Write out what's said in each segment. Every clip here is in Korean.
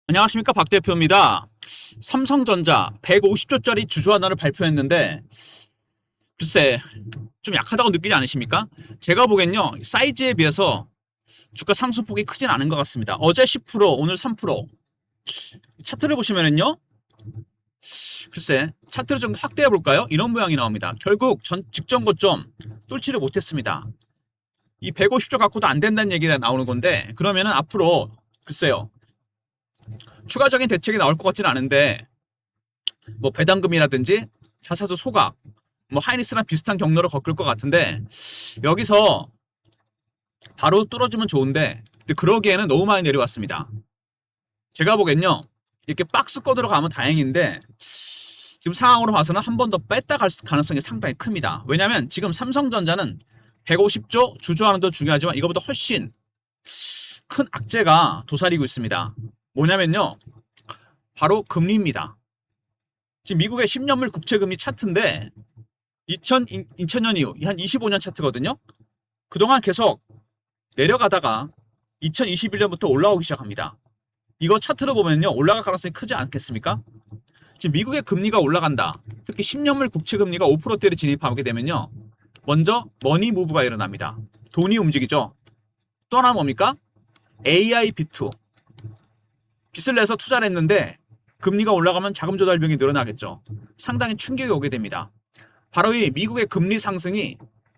안녕하십니까, 박 대표입니다. 삼성전자 150조짜리 주주환원을 발표했는데 글쎄 좀 약하다고 느끼지 않으십니까? 제가 보기엔요, 사이즈에 비해서 주가 상승폭이 크진 않은 것 같습니다. 어제 10%, 오늘 3%. 차트를 보시면은요, 글쎄 차트를 좀 확대해 볼까요? 이런 모양이 나옵니다. 결국 직전 고점 뚫지를 못했습니다. 이 150조 갖고도 안 된다는 얘기가 나오는 건데, 그러면은 앞으로 글쎄요, 추가적인 대책이 나올 것 같지는 않은데, 뭐 배당금이라든지 자사주 소각, 뭐 하이닉스랑 비슷한 경로를 걷을 것 같은데, 여기서 바로 뚫어주면 좋은데, 근데 그러기에는 너무 많이 내려왔습니다. 제가 보기엔요, 이렇게 박스 꺼 들어가면 다행인데, 지금 상황으로 봐서는 한 번 더 뺐다 갈 가능성이 상당히 큽니다. 왜냐면 지금 삼성전자는 150조 주주하는 도 중요하지만 이거보다 훨씬 큰 악재가 도사리고 있습니다. 뭐냐면요, 바로 금리입니다. 지금 미국의 10년물 국채금리 차트인데 2000년 이후 한 25년 차트거든요. 그동안 계속 내려가다가 2021년부터 올라오기 시작합니다. 이거 차트를 보면요, 올라갈 가능성이 크지 않겠습니까? 지금 미국의 금리가 올라간다. 특히 10년물 국채금리가 5%대를 진입하게 되면요, 먼저 머니 무브가 일어납니다. 돈이 움직이죠. 또 하나 뭡니까? AI 비투. 빚을 내서 투자를 했는데 금리가 올라가면 자금 조달 비용이 늘어나겠죠. 상당히 충격이 오게 됩니다. 바로 이 미국의 금리 상승이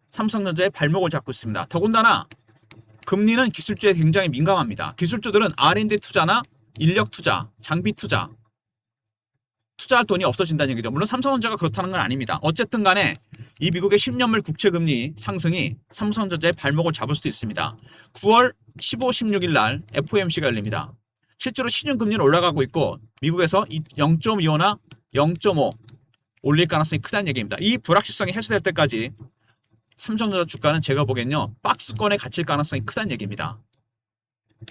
삼성전자의 발목을 잡고 있습니다. 더군다나 금리는 기술주에 굉장히 민감합니다. 기술주들은 R&D 투자나 인력 투자, 장비 투자, 투자할 돈이 없어진다는 얘기죠. 물론 삼성전자가 그렇다는 건 아닙니다. 어쨌든 간에 이 미국의 10년물 국채금리 상승이 삼성전자의 발목을 잡을 수도 있습니다. 9월 15, 16일 날 FOMC가 열립니다. 실제로 신용금리는 올라가고 있고 미국에서 0.25나 0.5 올릴 가능성이 크다는 얘기입니다. 이 불확실성이 해소될 때까지 삼성전자 주가는 제가 보기엔요, 박스권에 갇힐 가능성이 크다는 얘기입니다.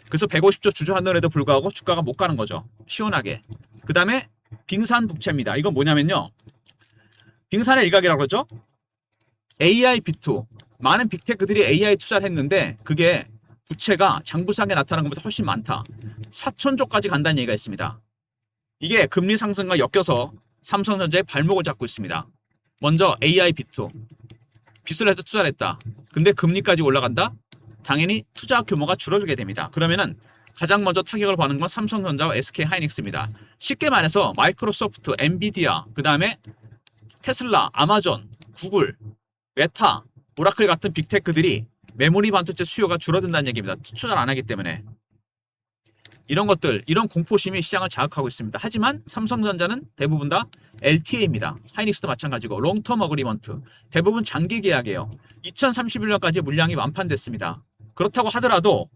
그래서 150조 주주환원에도 불구하고 주가가 못 가는 거죠. 시원하게. 그 다음에 빙산북채입니다. 이건 뭐냐면요, 빙산의 일각이라고 그러죠. AI 비투. 많은 빅테크들이 AI 투자를 했는데 그게 부채가 장부상에 나타나는 것보다 훨씬 많다. 4천조까지 간다는 얘기가 있습니다. 이게 금리 상승과 엮여서 삼성전자의 발목을 잡고 있습니다. 먼저 AI 비투. 빚을 해서 투자를 했다. 근데 금리까지 올라간다? 당연히 투자 규모가 줄어들게 됩니다. 그러면은 가장 먼저 타격을 받는 건 삼성전자와 SK 하이닉스입니다. 쉽게 말해서 마이크로소프트, 엔비디아, 그 다음에 테슬라, 아마존, 구글, 메타, 오라클 같은 빅테크들이 메모리 반도체 수요가 줄어든다는 얘기입니다. 투자를 안 하기 때문에. 이런 것들, 이런 공포심이 시장을 자극하고 있습니다. 하지만 삼성전자는 대부분 다 LTA입니다. 하이닉스도 마찬가지고 롱텀 어그리먼트. 대부분 장기 계약이에요. 2031년까지 물량이 완판됐습니다. 그렇다고 하더라도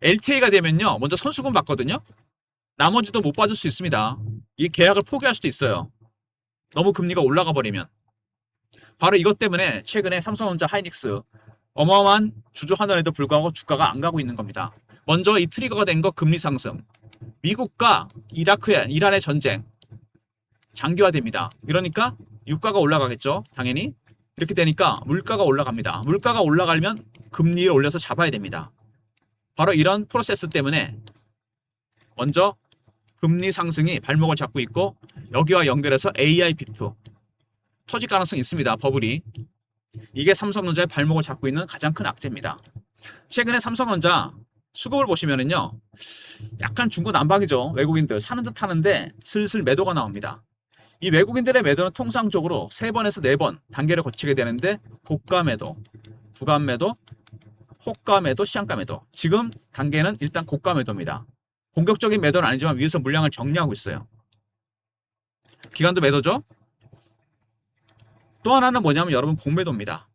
LTA가 되면요, 먼저 선수금 받거든요. 나머지도 못 받을 수 있습니다. 이 계약을 포기할 수도 있어요. 너무 금리가 올라가 버리면. 바로 이것 때문에 최근에 삼성전자, 하이닉스 어마어마한 주주 환원에도 불구하고 주가가 안 가고 있는 겁니다. 먼저 이 트리거가 된 거 금리 상승. 미국과 이란의 전쟁 장기화됩니다. 이러니까 유가가 올라가겠죠. 당연히. 이렇게 되니까 물가가 올라갑니다. 물가가 올라가면 금리를 올려서 잡아야 됩니다. 바로 이런 프로세스 때문에 먼저 금리 상승이 발목을 잡고 있고, 여기와 연결해서 AI 비투 터질 가능성이 있습니다. 버블이. 이게 삼성전자의 발목을 잡고 있는 가장 큰 악재입니다. 최근에 삼성전자 수급을 보시면은요, 약간 중구난방이죠. 외국인들 사는 듯 하는데 슬슬 매도가 나옵니다. 이 외국인들의 매도는 통상적으로 3번에서 4번 단계를 거치게 되는데, 고가 매도, 구간 매도, 호가 매도, 시장가 매도. 지금 단계는 일단 고가 매도입니다. 공격적인 매도는 아니지만 위에서 물량을 정리하고 있어요. 기관도 매도죠. 또 하나는 뭐냐면 여러분, 공매도입니다.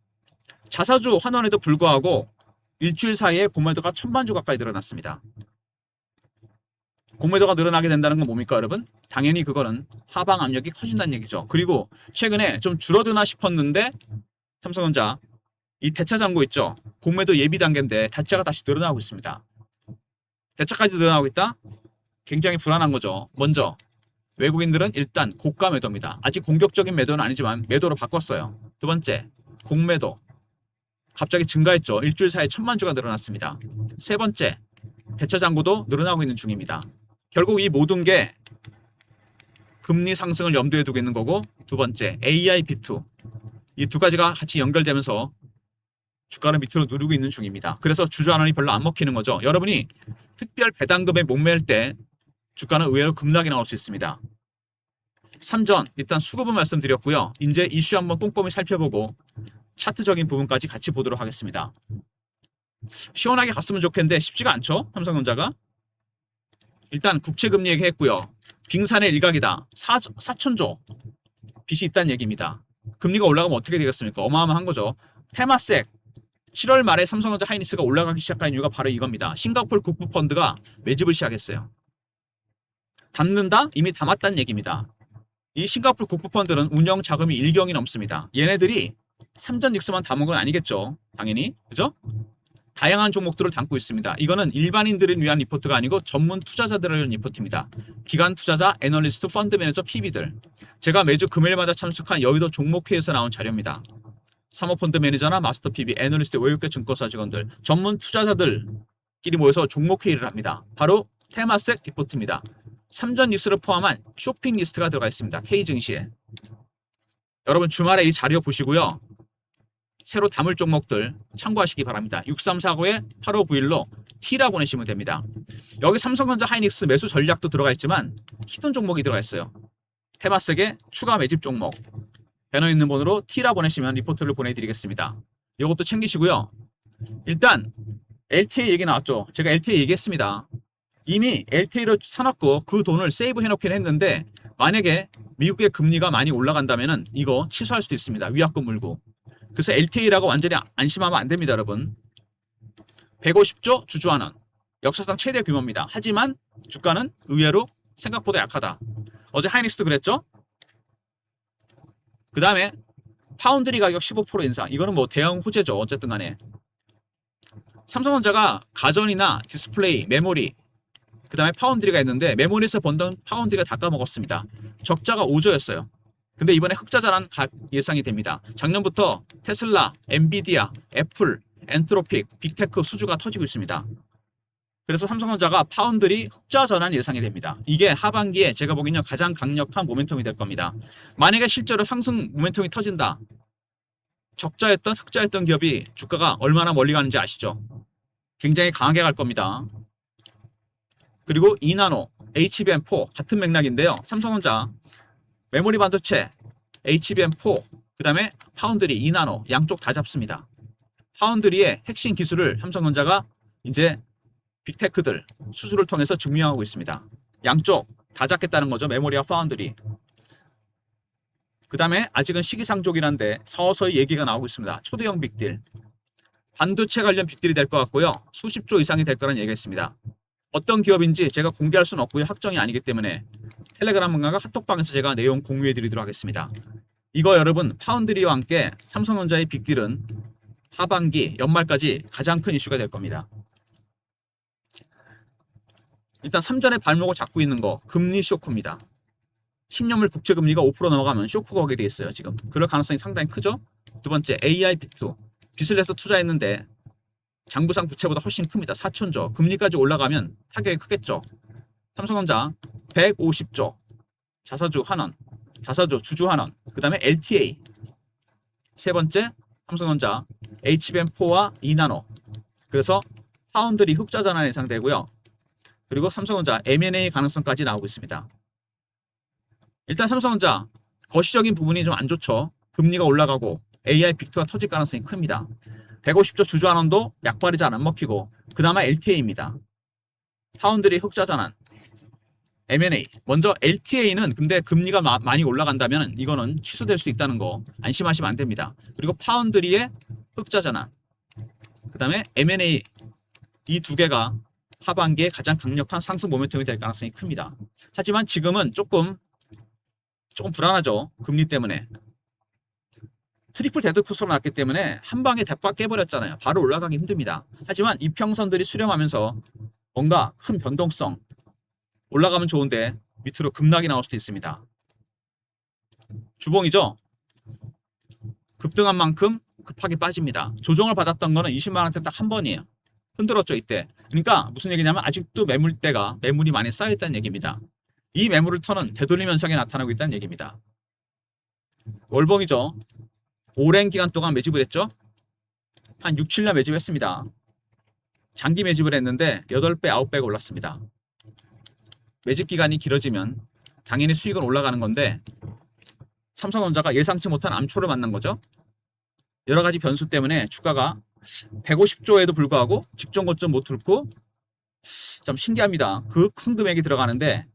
자사주 환원에도 불구하고 일주일 사이에 공매도가 1000만주 가까이 늘어났습니다. 공매도가 늘어나게 된다는 건 뭡니까 여러분? 당연히 그거는 하방 압력이 커진다는 얘기죠. 그리고 최근에 좀 줄어드나 싶었는데 삼성전자 이 대차 잔고 있죠. 공매도 예비 단계인데 대차가 다시 늘어나고 있습니다. 대차까지 늘어나고 있다? 굉장히 불안한 거죠. 먼저 외국인들은 일단 고가 매도입니다. 아직 공격적인 매도는 아니지만 매도로 바꿨어요. 두 번째, 공매도. 갑자기 증가했죠. 일주일 사이에 1000만주가 늘어났습니다. 세 번째, 대차 잔고도 늘어나고 있는 중입니다. 결국 이 모든 게 금리 상승을 염두에 두고 있는 거고, 두 번째 AI 비트, 이 두 가지가 같이 연결되면서 주가를 밑으로 누르고 있는 중입니다. 그래서 주주환원이 별로 안 먹히는 거죠. 여러분이 특별 배당금에 목매일 때 주가는 의외로 급락이 나올 수 있습니다. 3전 일단 수급은 말씀드렸고요. 이제 이슈 한번 꼼꼼히 살펴보고 차트적인 부분까지 같이 보도록 하겠습니다. 시원하게 갔으면 좋겠는데 쉽지가 않죠. 삼성전자가. 일단 국채금리 얘기했고요. 빙산의 일각이다. 4천조 빚이 있다는 얘기입니다. 금리가 올라가면 어떻게 되겠습니까? 어마어마한 거죠. 테마섹 7월 말에 삼성전자 하이닉스가 올라가기 시작한 이유가 바로 이겁니다. 싱가포르 국부펀드가 매집을 시작했어요. 담는다? 이미 담았다는 얘기입니다. 이 싱가포르 국부펀드는 운영 자금이 1경이 넘습니다. 얘네들이 삼전 닉스만 담은 건 아니겠죠. 당연히. 그죠? 다양한 종목들을 담고 있습니다. 이거는 일반인들을 위한 리포트가 아니고 전문 투자자들을 위한 리포트입니다. 기관 투자자, 애널리스트, 펀드 매니저, PB들. 제가 매주 금요일마다 참석한 여의도 종목회에서 나온 자료입니다. 사모펀드 매니저나 마스터 PB, 애널리스트, 외국계 증권사 직원들, 전문 투자자들끼리 모여서 종목회의를 합니다. 바로 테마섹 리포트입니다. 삼전 닉스를 포함한 쇼핑 리스트가 들어가 있습니다. K증시에. 여러분 주말에 이 자료 보시고요. 새로 담을 종목들 참고하시기 바랍니다. 6349에 8591로 T라 보내시면 됩니다. 여기 삼성전자 하이닉스 매수 전략도 들어가 있지만 히든 종목이 들어가 있어요. 테마섹의 추가 매집 종목. 배너 있는 번호로 T라 보내시면 리포트를 보내드리겠습니다. 이것도 챙기시고요. 일단 LTA 얘기 나왔죠. 제가 LTA 얘기했습니다. 이미 LTA를 사놨고 그 돈을 세이브 해놓긴 했는데 만약에 미국의 금리가 많이 올라간다면 이거 취소할 수도 있습니다. 위약금 물고. 그래서 LTA라고 완전히 안심하면 안 됩니다, 여러분. 150조 주주환원. 역사상 최대 규모입니다. 하지만 주가는 의외로 생각보다 약하다. 어제 하이닉스도 그랬죠? 그 다음에 파운드리 가격 15% 인상. 이거는 뭐 대형 호재죠. 어쨌든 간에. 삼성전자가 가전이나 디스플레이, 메모리, 그 다음에 파운드리가 있는데 메모리에서 번던 파운드리가 다 까먹었습니다. 적자가 5조였어요. 근데 이번에 흑자전환 예상이 됩니다. 작년부터 테슬라, 엔비디아, 애플, 엔트로픽, 빅테크 수주가 터지고 있습니다. 그래서 삼성전자가 파운드리 흑자전환 예상이 됩니다. 이게 하반기에 제가 보기에는 가장 강력한 모멘텀이 될 겁니다. 만약에 실제로 상승 모멘텀이 터진다. 적자였던 흑자였던 기업이 주가가 얼마나 멀리 가는지 아시죠? 굉장히 강하게 갈 겁니다. 그리고 이나노, HBM4 같은 맥락인데요. 삼성전자 메모리 반도체, HBM4, 그 다음에 파운드리, 이나노 양쪽 다 잡습니다. 파운드리의 핵심 기술을 삼성전자가 이제 빅테크들 수주를 통해서 증명하고 있습니다. 양쪽 다 잡겠다는 거죠. 메모리와 파운드리. 그 다음에 아직은 시기상조기란데 서서히 얘기가 나오고 있습니다. 초대형 빅딜. 반도체 관련 빅딜이 될 것 같고요. 수십조 이상이 될 거라는 얘기가 있습니다. 어떤 기업인지 제가 공개할 수는 없고요. 확정이 아니기 때문에 텔레그램과 카톡방에서 제가 내용 공유해 드리도록 하겠습니다. 이거 여러분 파운드리와 함께 삼성전자의 빅딜은 하반기 연말까지 가장 큰 이슈가 될 겁니다. 일단 3전의 발목을 잡고 있는 거 금리 쇼크입니다. 10년물 국채금리가 5% 넘어가면 쇼크가 오게 돼 있어요. 지금 그럴 가능성이 상당히 크죠. 두 번째 AI 비트. 빚을 내서 투자했는데 장부상 부채보다 훨씬 큽니다. 4천조. 금리까지 올라가면 타격이 크겠죠. 삼성전자 150조. 자사주 환원. 자사주 주주 환원. 그 다음에 LTA. 세 번째 삼성전자 HBM4와 이나노. 그래서 파운드리 흑자 전환 예상되고요. 그리고 삼성전자 M&A 가능성까지 나오고 있습니다. 일단 삼성전자 거시적인 부분이 좀 안 좋죠. 금리가 올라가고 AI 빅투가 터질 가능성이 큽니다. 150조 주주환원도 약발이 잘 안 먹히고 그나마 LTA입니다. 파운드리 흑자 전환, M&A. 먼저 LTA는 근데 금리가 많이 올라간다면 이거는 취소될 수 있다는 거 안심하시면 안 됩니다. 그리고 파운드리의 흑자 전환, 그 다음에 M&A 이 두 개가 하반기에 가장 강력한 상승 모멘텀이 될 가능성이 큽니다. 하지만 지금은 조금 불안하죠. 금리 때문에. 트리플 데드 코스로 났기 때문에 한 방에 대박 깨버렸잖아요. 바로 올라가기 힘듭니다. 하지만 이평선들이 수렴하면서 뭔가 큰 변동성 올라가면 좋은데 밑으로 급락이 나올 수도 있습니다. 주봉이죠. 급등한 만큼 급하게 빠집니다. 조정을 받았던 거는 20만원대 딱 한 번이에요. 흔들었죠 이때. 그러니까 무슨 얘기냐면 아직도 매물이 많이 쌓여 있다는 얘기입니다. 이 매물을 터는 되돌림 현상이 나타나고 있다는 얘기입니다. 월봉이죠. 오랜 기간 동안 매집을 했죠. 한 6, 7년 매집했습니다. 장기 매집을 했는데 8배, 9배가 올랐습니다. 매집 기간이 길어지면 당연히 수익은 올라가는 건데 삼성전자가 예상치 못한 암초를 만난 거죠. 여러 가지 변수 때문에 주가가 150조에도 불구하고 직전 고점 못 뚫고 참 신기합니다. 그 큰 금액이 들어가는데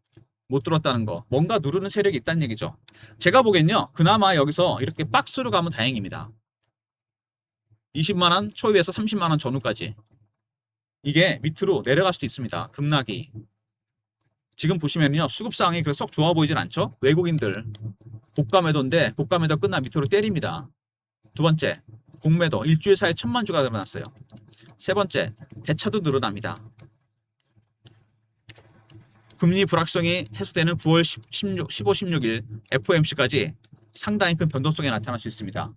못 들었다는 거. 뭔가 누르는 세력이 있다는 얘기죠. 제가 보기엔요. 그나마 여기서 이렇게 박스로 가면 다행입니다. 20만원 초입에서 30만원 전후까지. 이게 밑으로 내려갈 수도 있습니다. 급락이. 지금 보시면요. 수급 상황이 그렇게 썩 좋아 보이진 않죠? 외국인들 고가 매도인데 고가 매도 끝나 밑으로 때립니다. 두 번째, 공매도 일주일 사이에 1000만 주가 늘어났어요. 세 번째, 대차도 늘어납니다. 금리 불확실성이 해소되는 9월 15, 16일 FOMC까지 상당히 큰 변동성이 나타날 수 있습니다.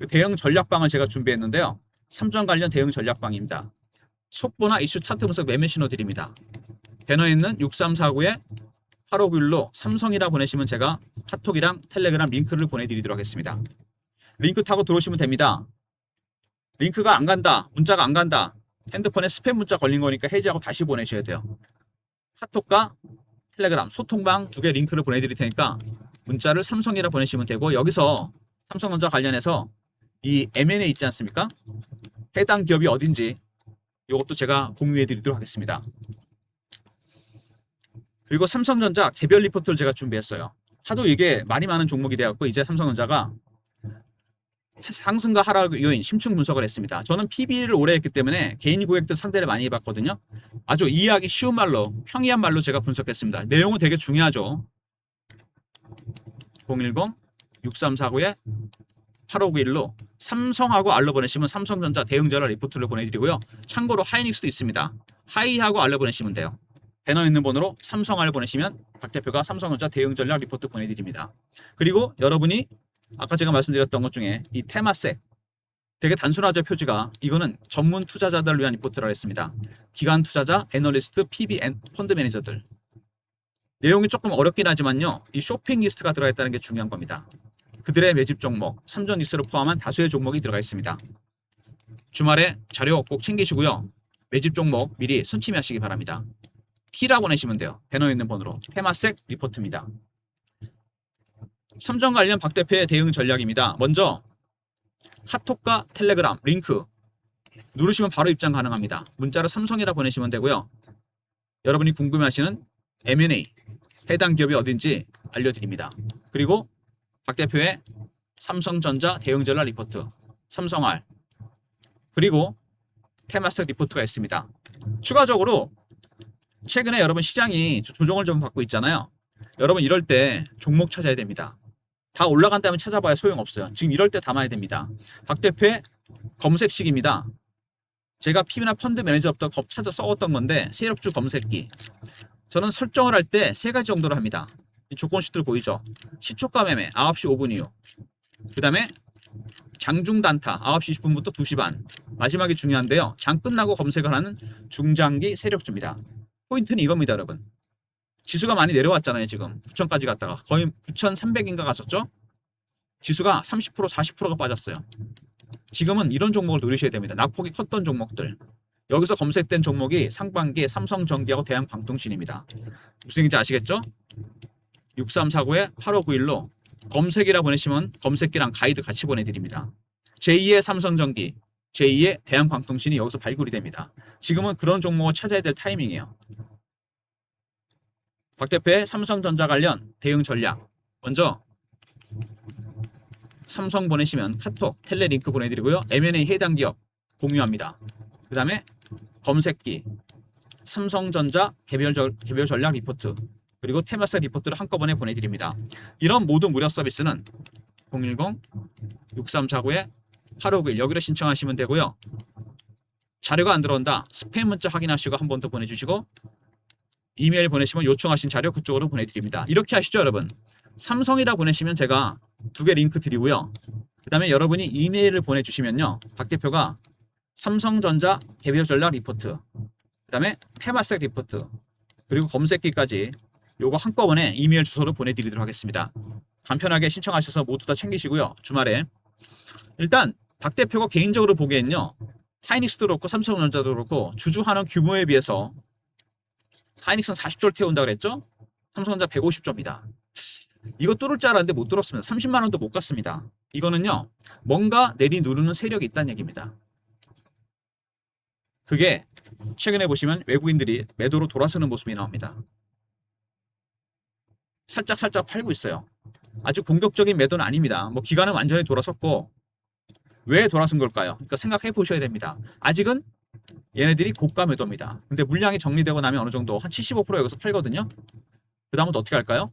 대응 전략방을 제가 준비했는데요. 삼성 관련 대응 전략방입니다. 속보나 이슈 차트 분석 매매 신호드립니다. 배너에 있는 6349에 8591로 삼성이라 보내시면 제가 카톡이랑 텔레그램 링크를 보내드리도록 하겠습니다. 링크 타고 들어오시면 됩니다. 링크가 안 간다, 문자가 안 간다, 핸드폰에 스팸 문자 걸린 거니까 해지하고 다시 보내셔야 돼요. 카톡과 텔레그램 소통방 2개 링크를 보내드릴 테니까 문자를 삼성이라 보내시면 되고, 여기서 삼성전자 관련해서 이 M&A 있지 않습니까? 해당 기업이 어딘지 이것도 제가 공유해 드리도록 하겠습니다. 그리고 삼성전자 개별 리포트를 제가 준비했어요. 하도 이게 말이 많은 종목이 되었고 이제 삼성전자가 상승과 하락 요인 심층 분석을 했습니다. 저는 PB를 오래 했기 때문에 개인 고객들 상대를 많이 해봤거든요. 아주 이해하기 쉬운 말로, 평이한 말로 제가 분석했습니다. 내용은 되게 중요하죠. 010-6349-8591로 삼성하고 알로 보내시면 삼성전자 대응전략 리포트를 보내드리고요. 참고로 하이닉스도 있습니다. 하이하고 알로 보내시면 돼요. 배너 있는 번호로 삼성알 보내시면 박 대표가 삼성전자 대응전략 리포트 보내드립니다. 그리고 여러분이 아까 제가 말씀드렸던 것 중에 이 테마색 되게 단순하죠. 표지가. 이거는 전문 투자자들을 위한 리포트라 했습니다. 기관 투자자, 애널리스트, PB, 펀드 매니저들. 내용이 조금 어렵긴 하지만요. 이 쇼핑 리스트가 들어가 있다는 게 중요한 겁니다. 그들의 매집 종목, 삼전 리스트를 포함한 다수의 종목이 들어가 있습니다. 주말에 자료 꼭 챙기시고요. 매집 종목 미리 선침하시기 바랍니다. T라 보내시면 돼요. 배너에 있는 번호로. 테마색 리포트입니다. 삼전 관련 박 대표의 대응 전략입니다. 먼저 카톡과 텔레그램 링크 누르시면 바로 입장 가능합니다. 문자로 삼성이라 보내시면 되고요. 여러분이 궁금해하시는 M&A 해당 기업이 어딘지 알려드립니다. 그리고 박 대표의 삼성전자 대응 전략 리포트, 삼성알, 그리고 테마스닥 리포트가 있습니다. 추가적으로 최근에 여러분 시장이 조정을 좀 받고 있잖아요. 여러분 이럴 때 종목 찾아야 됩니다. 다 올라간 다음에 찾아봐야 소용없어요. 지금 이럴 때 담아야 됩니다. 박 대표의 검색식입니다. 제가 PB나 펀드 매니저부터 찾아 써왔던 건데 세력주 검색기. 저는 설정을 할 때 3가지 정도로 합니다. 이 조건 시트를 보이죠? 시초가 매매 9시 5분 이후. 그 다음에 장중 단타 9시 20분부터 2시 반. 마지막이 중요한데요. 장 끝나고 검색을 하는 중장기 세력주입니다. 포인트는 이겁니다, 여러분. 지수가 많이 내려왔잖아요. 지금 9천까지 갔다가 거의 9,300인가 갔었죠. 지수가 30% 40%가 빠졌어요. 지금은 이런 종목을 노리셔야 됩니다. 낙폭이 컸던 종목들. 여기서 검색된 종목이 상반기에 삼성전기하고 대한광통신입니다. 무슨 얘기인지 아시겠죠? 6349에 8591로 검색이라 보내시면 검색기랑 가이드 같이 보내드립니다. 제2의 삼성전기, 제2의 대한광통신이 여기서 발굴이 됩니다. 지금은 그런 종목을 찾아야 될 타이밍이에요. 박 대표의 삼성전자 관련 대응 전략. 먼저 삼성 보내시면 카톡, 텔레 링크 보내드리고요. M&A 해당 기업 공유합니다. 그 다음에 검색기, 삼성전자 개별 전략 리포트, 그리고 테마스닥 리포트를 한꺼번에 보내드립니다. 이런 모든 무료 서비스는 010-6349-8591 여기로 신청하시면 되고요. 자료가 안 들어온다. 스팸 문자 확인하시고 한 번 더 보내주시고 이메일 보내시면 요청하신 자료 그쪽으로 보내드립니다. 이렇게 하시죠, 여러분. 삼성이라 보내시면 제가 2개 링크 드리고요. 그 다음에 여러분이 이메일을 보내주시면요. 박 대표가 삼성전자 개별 전략 리포트, 그 다음에 테마색 리포트, 그리고 검색기까지 요거 한꺼번에 이메일 주소로 보내드리도록 하겠습니다. 간편하게 신청하셔서 모두 다 챙기시고요. 주말에 일단 박 대표가 개인적으로 보기엔요, 하이닉스도 그렇고 삼성전자도 그렇고 주주하는 규모에 비해서 하이닉스는 40조를 태운다 그랬죠? 삼성전자 150조입니다. 이거 뚫을 줄 알았는데 못 뚫었습니다. 30만 원도 못 갔습니다. 이거는요, 뭔가 내리누르는 세력이 있다는 얘기입니다. 그게 최근에 보시면 외국인들이 매도로 돌아서는 모습이 나옵니다. 살짝 팔고 있어요. 아주 공격적인 매도는 아닙니다. 뭐 기간은 완전히 돌아섰고, 왜 돌아선 걸까요? 그러니까 생각해 보셔야 됩니다. 아직은 얘네들이 고가 매도입니다. 근데 물량이 정리되고 나면 어느 정도 한 75% 여기서 팔거든요. 그 다음은 어떻게 할까요?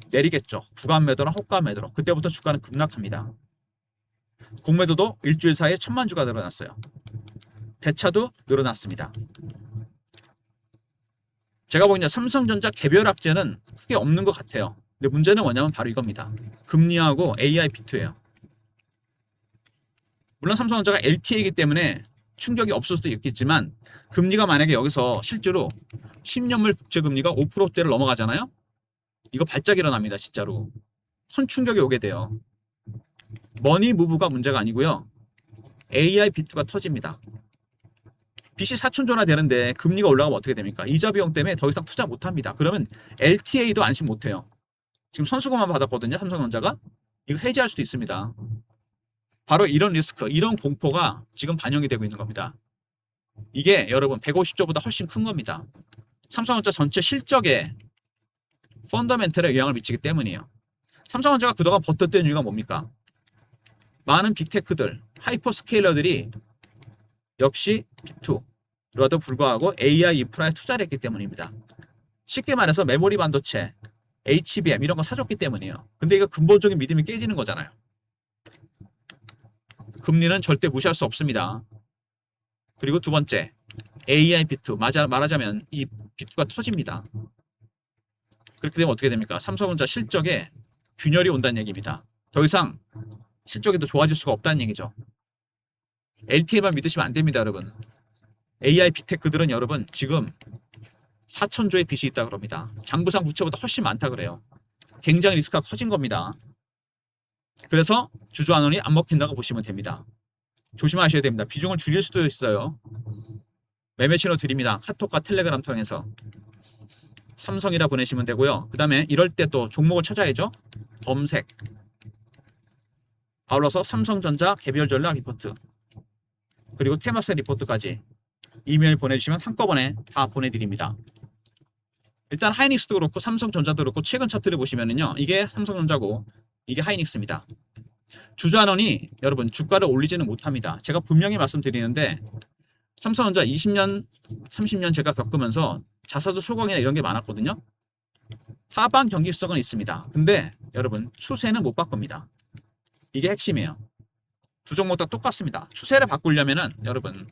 내리겠죠. 구간 매도나 호가 매도로. 그때부터 주가는 급락합니다. 공매도도 일주일 사이에 1000만 주가 늘어났어요. 대차도 늘어났습니다. 제가 보기엔 삼성전자 개별 악재는 크게 없는 것 같아요. 근데 문제는 뭐냐면 바로 이겁니다. 금리하고 AI 비트예요. 물론 삼성전자가 LTA이기 때문에 충격이 없을 수도 있겠지만, 금리가 만약에 여기서 실제로 10년물 국채금리가 5%대를 넘어가잖아요. 이거 발작 일어납니다. 진짜로 선 충격이 오게 돼요. 머니 무브가 문제가 아니고요, AI 비트가 터집니다. 빚이 4천조나 되는데 금리가 올라가면 어떻게 됩니까? 이자 비용 때문에 더 이상 투자 못합니다. 그러면 LTA도 안심 못해요. 지금 선수금만 받았거든요. 삼성전자가. 이거 해지할 수도 있습니다. 바로 이런 리스크, 이런 공포가 지금 반영이 되고 있는 겁니다. 이게 여러분 150조보다 훨씬 큰 겁니다. 삼성전자 전체 실적에 펀더멘털에 영향을 미치기 때문이에요. 삼성전자가 그동안 버텼던 이유가 뭡니까? 많은 빅테크들, 하이퍼스케일러들이 역시 B2라도 불구하고 AI 인프라에 투자를 했기 때문입니다. 쉽게 말해서 메모리 반도체, HBM 이런 거 사줬기 때문이에요. 근데 이거 근본적인 믿음이 깨지는 거잖아요. 금리는 절대 무시할 수 없습니다. 그리고 두 번째, AI 비트. 말하자면 이 비트가 터집니다. 그렇게 되면 어떻게 됩니까? 삼성전자 실적에 균열이 온다는 얘기입니다. 더 이상 실적이 더 좋아질 수가 없다는 얘기죠. LTA만 믿으시면 안 됩니다, 여러분. AI 빅테크들은 여러분 지금 4천조의 빚이 있다 그럽니다. 장부상 부채보다 훨씬 많다 그래요. 굉장히 리스크가 커진 겁니다. 그래서 주주환원이 안 먹힌다고 보시면 됩니다. 조심하셔야 됩니다. 비중을 줄일 수도 있어요. 매매 신호 드립니다. 카톡과 텔레그램 통해서 삼성이라 보내시면 되고요. 그 다음에 이럴 때 또 종목을 찾아야죠. 검색. 아울러서 삼성전자 개별 전략 리포트, 그리고 테마세 리포트까지 이메일 보내주시면 한꺼번에 다 보내드립니다. 일단 하이닉스도 그렇고 삼성전자도 그렇고 최근 차트를 보시면은요, 이게 삼성전자고 이게 하이닉스입니다. 주주환원이 여러분 주가를 올리지는 못합니다. 제가 분명히 말씀드리는데, 삼성전자 20년, 30년 제가 겪으면서 자사주 소강이나 이런 게 많았거든요. 하방 경직성은 있습니다. 근데 여러분 추세는 못 바꿉니다. 이게 핵심이에요. 두 종목 다 똑같습니다. 추세를 바꾸려면은 여러분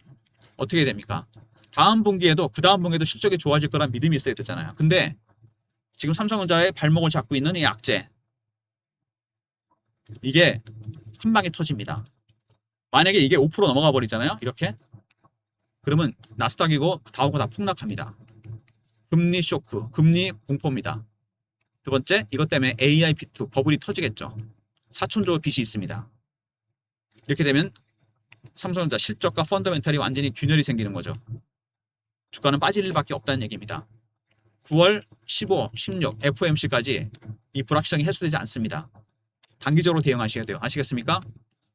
어떻게 됩니까? 다음 분기에도 그 다음 분기에도 실적이 좋아질 거란 믿음이 있어야 되잖아요. 근데 지금 삼성전자의 발목을 잡고 있는 이 악재, 이게 한 방에 터집니다. 만약에 이게 5% 넘어가 버리잖아요. 이렇게. 그러면 나스닥이고 다우가 다 폭락합니다. 금리 쇼크, 금리 공포입니다. 두 번째, 이것 때문에 AI 비트 버블이 터지겠죠. 4천조 빚이 있습니다. 이렇게 되면 삼성전자 실적과 펀더멘탈이 완전히 균열이 생기는 거죠. 주가는 빠질 일밖에 없다는 얘기입니다. 9월 15, 16 FOMC까지 이 불확실성이 해소되지 않습니다. 단기적으로 대응하셔야 돼요. 아시겠습니까?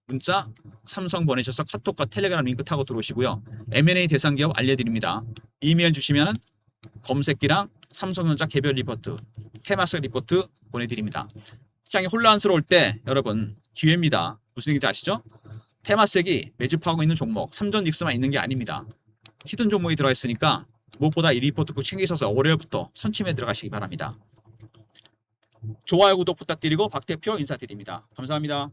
문자 삼성 보내셔서 카톡과 텔레그램 링크 타고 들어오시고요. M&A 대상 기업 알려드립니다. 이메일 주시면 검색기랑 삼성전자 개별 리포트, 테마스 리포트 보내드립니다. 시장이 혼란스러울 때 여러분 기회입니다. 무슨 얘기인지 아시죠? 테마색이 매집하고 있는 종목, 삼전 닉스만 있는 게 아닙니다. 히든 종목이 들어가 있으니까 무엇보다 이 리포트 꼭 챙기셔서 월요일부터 선침에 들어가시기 바랍니다. 좋아요, 구독 부탁드리고 박 대표 인사드립니다. 감사합니다.